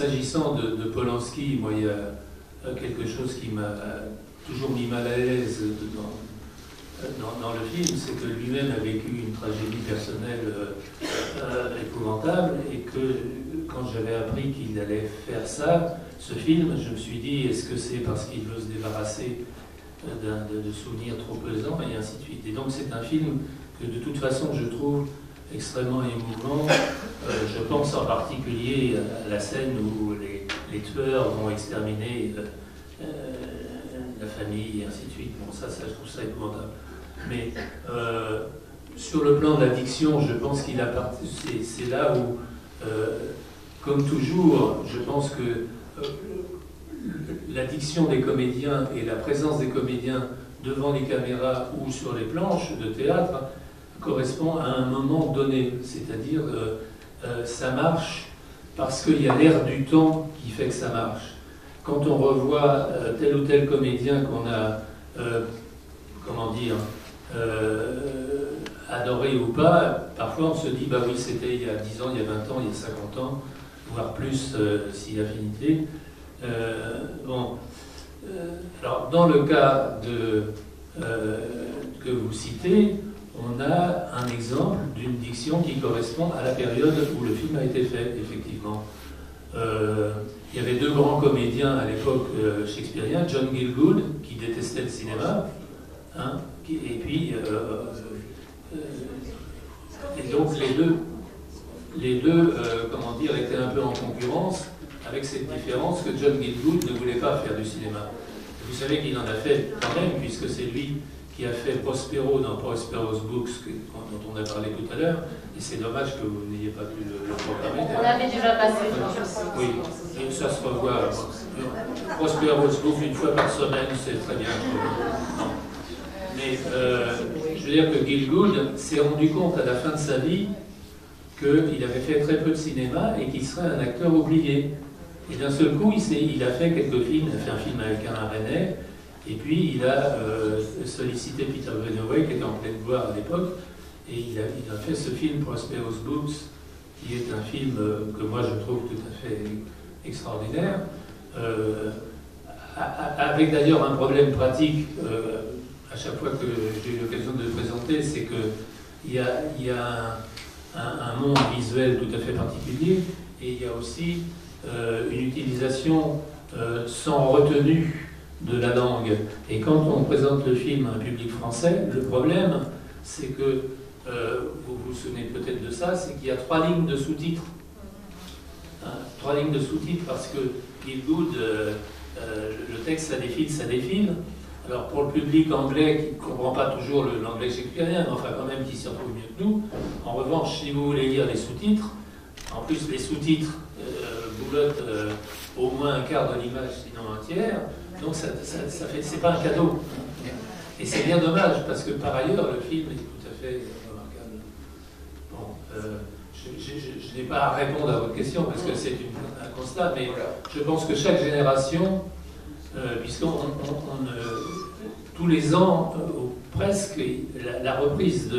s'agissant de Polanski, moi, il y a quelque chose qui m'a toujours mis mal à l'aise dans le film, c'est que lui-même a vécu une tragédie personnelle épouvantable, et que quand j'avais appris qu'il allait faire ça, ce film, je me suis dit, est-ce que c'est parce qu'il veut se débarrasser de souvenirs trop pesants, et ainsi de suite. Et donc c'est un film que de toute façon je trouve extrêmement émouvant. Je pense en particulier à la scène où les tueurs vont exterminer la famille, et ainsi de suite. Bon, ça je trouve ça épouvantable. Mais sur le plan de l'addiction, je pense qu'il a c'est là où, comme toujours, je pense que l'addiction des comédiens et la présence des comédiens devant les caméras ou sur les planches de théâtre correspond à un moment donné. C'est-à-dire, ça marche parce qu'il y a l'air du temps qui fait que ça marche. Quand on revoit tel ou tel comédien qu'on a, comment dire, adoré ou pas, parfois on se dit, bah oui, c'était il y a 10 ans, il y a 20 ans, il y a 50 ans, voire plus si affinité. Alors, dans le cas que vous citez, on a un exemple d'une diction qui correspond à la période où le film a été fait, effectivement. Il y avait deux grands comédiens à l'époque shakespearienne, John Gielgud, qui détestait le cinéma, hein, et puis et donc les deux comment dire, étaient un peu en concurrence, avec cette différence que John Gielgud ne voulait pas faire du cinéma. Vous savez qu'il en a fait quand même, puisque c'est lui qui a fait Prospero dans Prospero's Books, dont on a parlé tout à l'heure, et c'est dommage que vous n'ayez pas pu le programmer. On l'avait déjà passé. Oui, et ça se revoit. Prospero's Books, une fois par semaine, c'est très bien. Mais je veux dire que Gielgud s'est rendu compte à la fin de sa vie qu'il avait fait très peu de cinéma et qu'il serait un acteur oublié. Et d'un seul coup, il a fait quelques films, il a fait un film avec Alain Resnais, et puis il a sollicité Peter Greenaway, qui était en pleine gloire à l'époque, et il a fait ce film Prospero's Books, qui est un film que moi je trouve tout à fait extraordinaire, avec d'ailleurs un problème pratique, à chaque fois que j'ai eu l'occasion de le présenter, c'est qu'il y a un monde visuel tout à fait particulier, et il y a aussi une utilisation sans retenue de la langue. Et quand on présente le film à un public français, le problème, c'est que, vous vous souvenez peut-être de ça, c'est qu'il y a 3 lignes de sous-titres. 3 lignes de sous-titres parce que Gielgud, le texte, ça défile. Alors pour le public anglais qui ne comprend pas toujours l'anglais shakespearien, mais enfin quand même qui s'y retrouve mieux que nous, en revanche, si vous voulez lire les sous-titres, en plus les sous-titres boulotte au moins un quart de l'image, sinon un tiers, donc ça fait, c'est pas un cadeau. Et c'est bien dommage, parce que par ailleurs, le film est tout à fait remarquable. Bon, je n'ai pas à répondre à votre question, parce que c'est un constat, mais je pense que chaque génération, tous les ans, presque, la reprise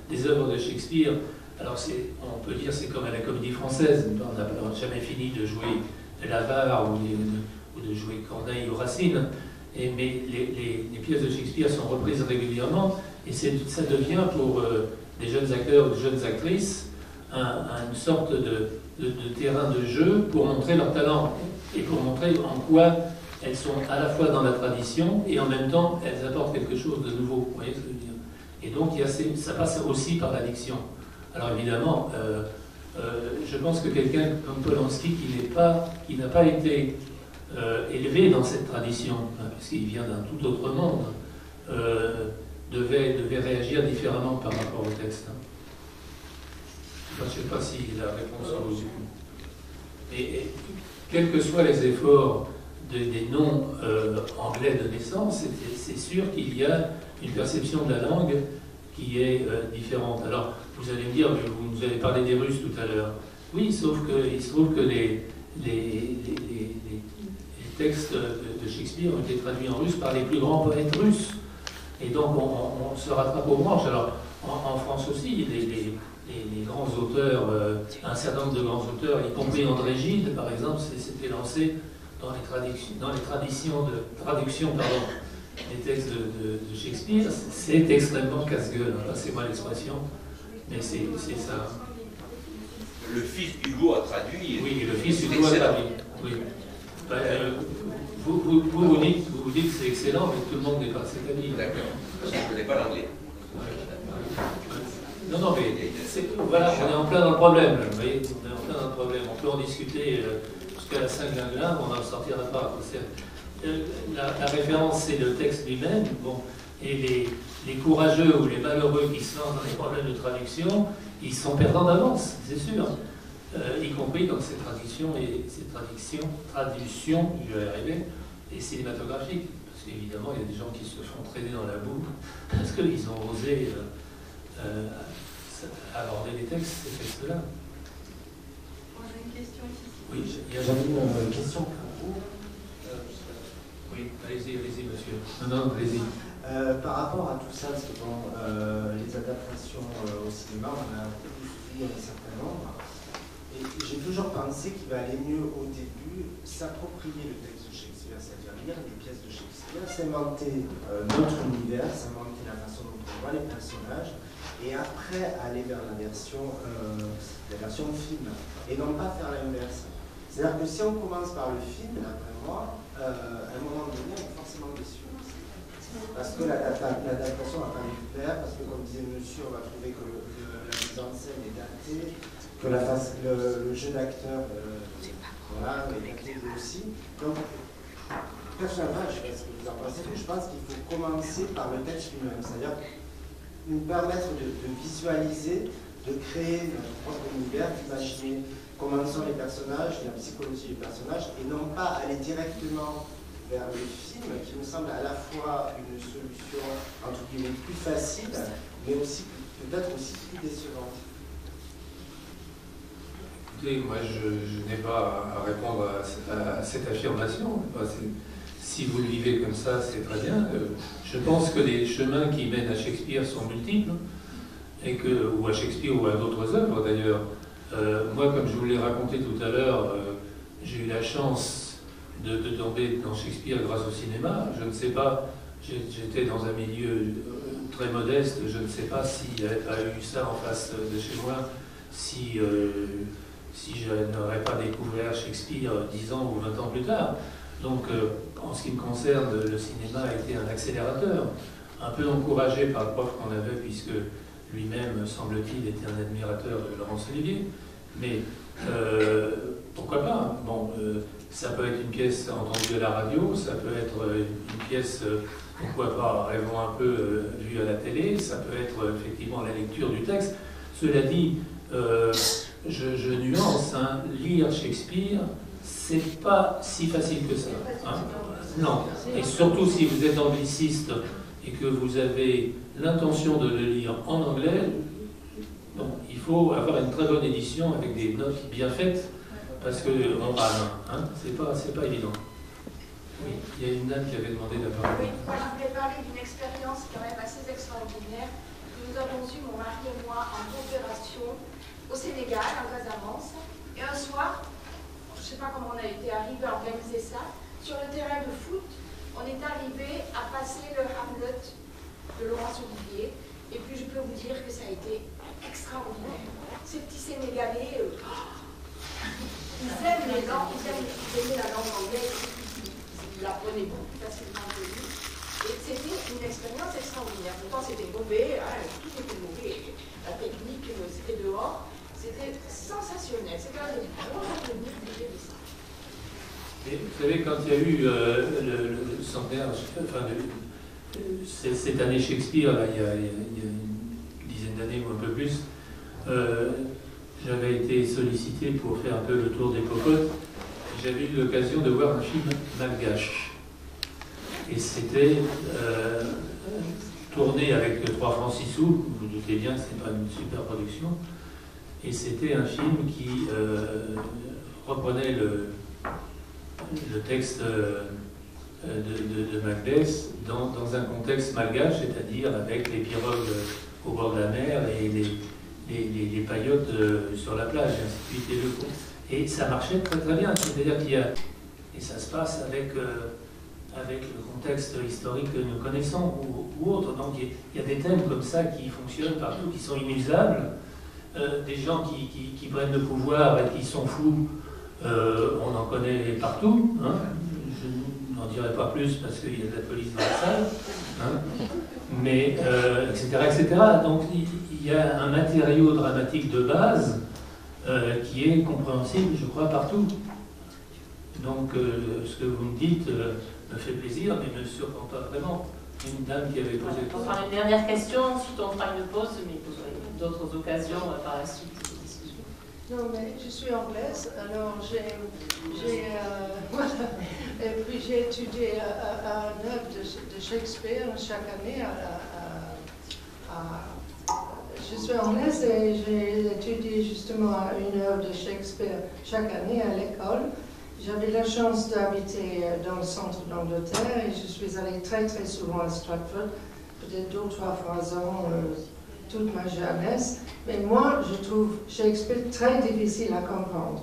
des œuvres de Shakespeare, alors on peut dire c'est comme à la Comédie Française, on n'a jamais fini de jouer l'Avare ou de jouer Corneille ou Racine, mais les pièces de Shakespeare sont reprises régulièrement, et ça devient pour des jeunes acteurs ou des jeunes actrices une sorte de terrain de jeu pour montrer leur talent, et pour montrer en quoi elles sont à la fois dans la tradition, et en même temps elles apportent quelque chose de nouveau, vous voyez ce que je veux dire. Et donc ça passe aussi par la diction. Alors évidemment, je pense que quelqu'un comme Polanski, qui n'a pas été élevé dans cette tradition, puisqu'il vient d'un tout autre monde, devait réagir différemment par rapport au texte. Je ne sais pas si la réponse est au mais quels que soient les efforts des noms anglais de naissance, c'est sûr qu'il y a une perception de la langue qui est différente. Alors, vous allez me dire, vous nous avez parlé des Russes tout à l'heure. Oui, sauf qu'il se trouve que les textes de Shakespeare ont été traduits en russe par les plus grands poètes russes. Et donc, on se rattrape aux branches. Alors, en France aussi, les grands auteurs, un certain nombre de grands auteurs, y compris André Gide, par exemple, s'était lancé dans les traditions de traduction des textes de Shakespeare. C'est extrêmement casse-gueule, hein, c'est moi l'expression, mais c'est ça. Le fils Hugo a traduit. Oui, le fils Hugo a traduit. Oui. Vous dites que c'est excellent, mais tout le monde n'est pas cet avis. D'accord, parce que je ne connais pas l'anglais. Non, mais voilà, on est en plein dans le problème. Vous voyez, on est en plein dans le problème. On peut en discuter jusqu'à la Saint-Glinglin, on n'en sortira pas. La référence, c'est le texte lui-même. Bon, et les courageux ou les malheureux qui se lancent dans les problèmes de traduction, ils sont perdants d'avance, c'est sûr. Y compris dans ces traductions, je vais y arriver, et cinématographiques. Parce qu'évidemment, il y a des gens qui se font traîner dans la boue parce qu'ils ont osé aborder les textes, ces textes-là. Moi, j'ai une question ici. Oui, j'avais une question pour vous. Oui, allez-y, monsieur. Non, allez-y. Par rapport à tout ça, parce que bon, les adaptations au cinéma, on a beaucoup suivi un certain nombre. Et j'ai toujours pensé qu'il va aller mieux au début s'approprier le texte de Shakespeare, c'est-à-dire lire les pièces de Shakespeare, s'inventer notre univers, s'inventer la façon dont on voit les personnages, et après aller vers la version film, et non pas faire l'inverse. C'est-à-dire que si on commence par le film, d'après moi, à un moment donné, on est forcément déçu. Parce que l'adaptation va pas nous plaire, parce que comme disait monsieur, on va trouver que la mise en scène est datée, que le jeu d'acteur voilà, est daté aussi. Donc, personnellement, je ne sais pas ce que vous en pensez, mais je pense qu'il faut commencer par le texte lui-même, c'est-à-dire nous permettre de visualiser, de créer notre propre univers, d'imaginer comment sont les personnages, la psychologie des personnages, et non pas aller directement vers le film, qui me semble à la fois une solution, entre guillemets, plus facile, mais aussi peut-être aussi plus décevante. Écoutez, moi je n'ai pas à répondre à cette affirmation. Si vous le vivez comme ça, c'est très bien. Je pense que les chemins qui mènent à Shakespeare sont multiples, ou à Shakespeare ou à d'autres œuvres d'ailleurs. Moi, comme je vous l'ai raconté tout à l'heure, j'ai eu la chance de tomber dans Shakespeare grâce au cinéma. Je ne sais pas, j'étais dans un milieu très modeste, je ne sais pas s'il n'y avait pas eu ça en face de chez moi, si je n'aurais pas découvert Shakespeare 10 ans ou 20 ans plus tard. Donc, en ce qui me concerne, le cinéma a été un accélérateur, un peu encouragé par le prof qu'on avait, puisque lui-même, semble-t-il, était un admirateur de Laurence Olivier. Mais pourquoi pas? Bon, ça peut être une pièce entendue à la radio, ça peut être une pièce, pourquoi pas, rêvons un peu, vue à la télé, ça peut être effectivement la lecture du texte. Cela dit, je nuance, hein, lire Shakespeare, c'est pas si facile que ça. Hein. Non, et surtout si vous êtes angliciste et que vous avez l'intention de le lire en anglais, bon, il faut avoir une très bonne édition avec des notes bien faites, parce qu'on rame, hein, c'est pas évident. Oui, il y a une dame qui avait demandé la parole. Oui, moi je voulais parler d'une expérience quand même assez extraordinaire que nous avons eue, mon mari et moi, en coopération au Sénégal, en Casamance. Et un soir, je ne sais pas comment on a été arrivé à organiser ça, sur le terrain de foot, on est arrivé à passer le Hamlet de Laurence Olivier. Et puis je peux vous dire que ça a été extraordinaire. Ces petits Sénégalais, ils aiment les langues, ils aiment la langue anglaise, ils l'apprenaient beaucoup plus facilement que nous. Et c'était une expérience extraordinaire. Pourtant c'était mauvais, hein, tout était mauvais. La technique, c'était dehors. C'était sensationnel. C'était un des gros souvenirs que j'ai de ça. Et vous savez, quand il y a eu le centenaire, enfin, cette année Shakespeare, là, il y a une dizaine d'années ou un peu plus, j'avais été sollicité pour faire un peu le tour des popotes. J'avais eu l'occasion de voir un film malgache. Et c'était tourné avec 3 francs 6 sous, vous vous doutez bien que ce n'est pas une super production. Et c'était un film qui reprenait le texte de Macbeth dans un contexte malgache, c'est-à-dire avec les pirogues au bord de la mer et les paillotes sur la plage, et ainsi de suite, et le coup. Et ça marchait très très bien, c'est-à-dire qu'il y a... Et ça se passe avec le contexte historique que nous connaissons ou autre. Donc il y a des thèmes comme ça qui fonctionnent partout, qui sont inusables. Des gens qui prennent le pouvoir et qui sont fous, on en connaît partout. Hein. Je n'en dirai pas plus parce qu'il y a de la police dans la salle. Hein. Mais, etc., etc. Donc il y a un matériau dramatique de base qui est compréhensible, je crois, partout. Donc ce que vous me dites me fait plaisir, mais ne me surprend pas vraiment. Une dame qui avait posé... On fera une dernière question, ensuite on fera une pause, mais vous aurez d'autres occasions par la suite de discussion. Non, mais je suis anglaise, alors voilà. Et puis j'ai étudié un œuvre de Shakespeare chaque année. Je suis anglaise et j'ai étudié justement une œuvre de Shakespeare chaque année à l'école. J'avais la chance d'habiter dans le centre d'Angleterre et je suis allée très très souvent à Stratford, peut-être 2 ou 3 fois an toute ma jeunesse. Mais moi, je trouve Shakespeare très difficile à comprendre.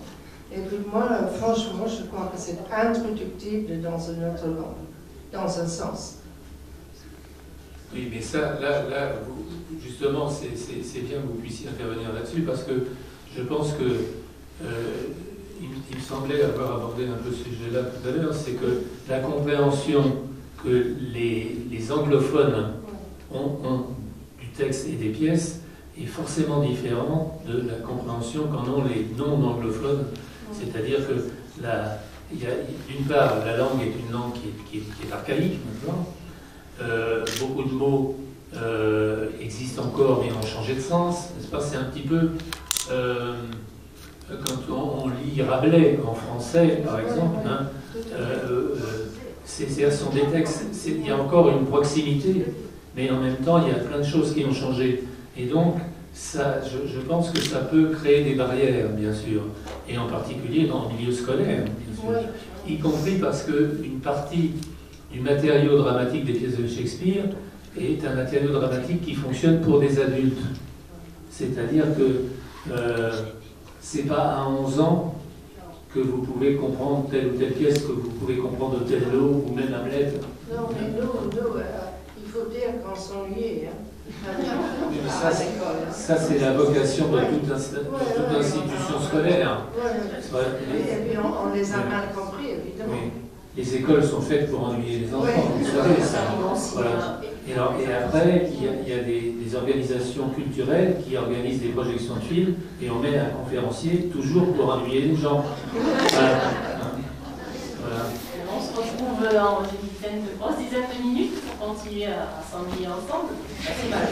Et puis moi, franchement, je crois que c'est introductible dans une autre langue, dans un sens. Oui, mais ça, là justement, c'est bien que vous puissiez intervenir là-dessus, parce que je pense que... il me semblait avoir abordé un peu ce sujet-là tout à l'heure, c'est que la compréhension que les anglophones ont du texte et des pièces est forcément différente de la compréhension qu'en ont les non-anglophones. C'est-à-dire que, d'une part, la langue est une langue qui est archaïque maintenant. Beaucoup de mots existent encore mais ont changé de sens, n'est-ce pas? C'est un petit peu... quand on lit Rabelais en français, par exemple, hein, ce sont des textes, il y a encore une proximité, mais en même temps, il y a plein de choses qui ont changé. Et donc, ça, je pense que ça peut créer des barrières, bien sûr, et en particulier dans le milieu scolaire, bien sûr, y compris parce qu'une partie du matériau dramatique des pièces de Shakespeare est un matériau dramatique qui fonctionne pour des adultes. C'est-à-dire que... c'est pas à 11 ans que vous pouvez comprendre telle ou telle pièce, que vous pouvez comprendre Othello ou même Hamlet. Non, mais nous, il faut dire qu'on s'ennuie. Ça c'est la vocation de toute institution scolaire. Et puis on les a mal compris, évidemment. Oui. Les écoles sont faites pour ennuyer les enfants, vous savez ça. Voilà. Et après, il y a des organisations culturelles qui organisent des projections de films et on met un conférencier toujours pour ennuyer les gens. Voilà. Voilà. On se retrouve dans une grosse dizaine de minutes pour continuer à s'ennuyer ensemble. C'est mal.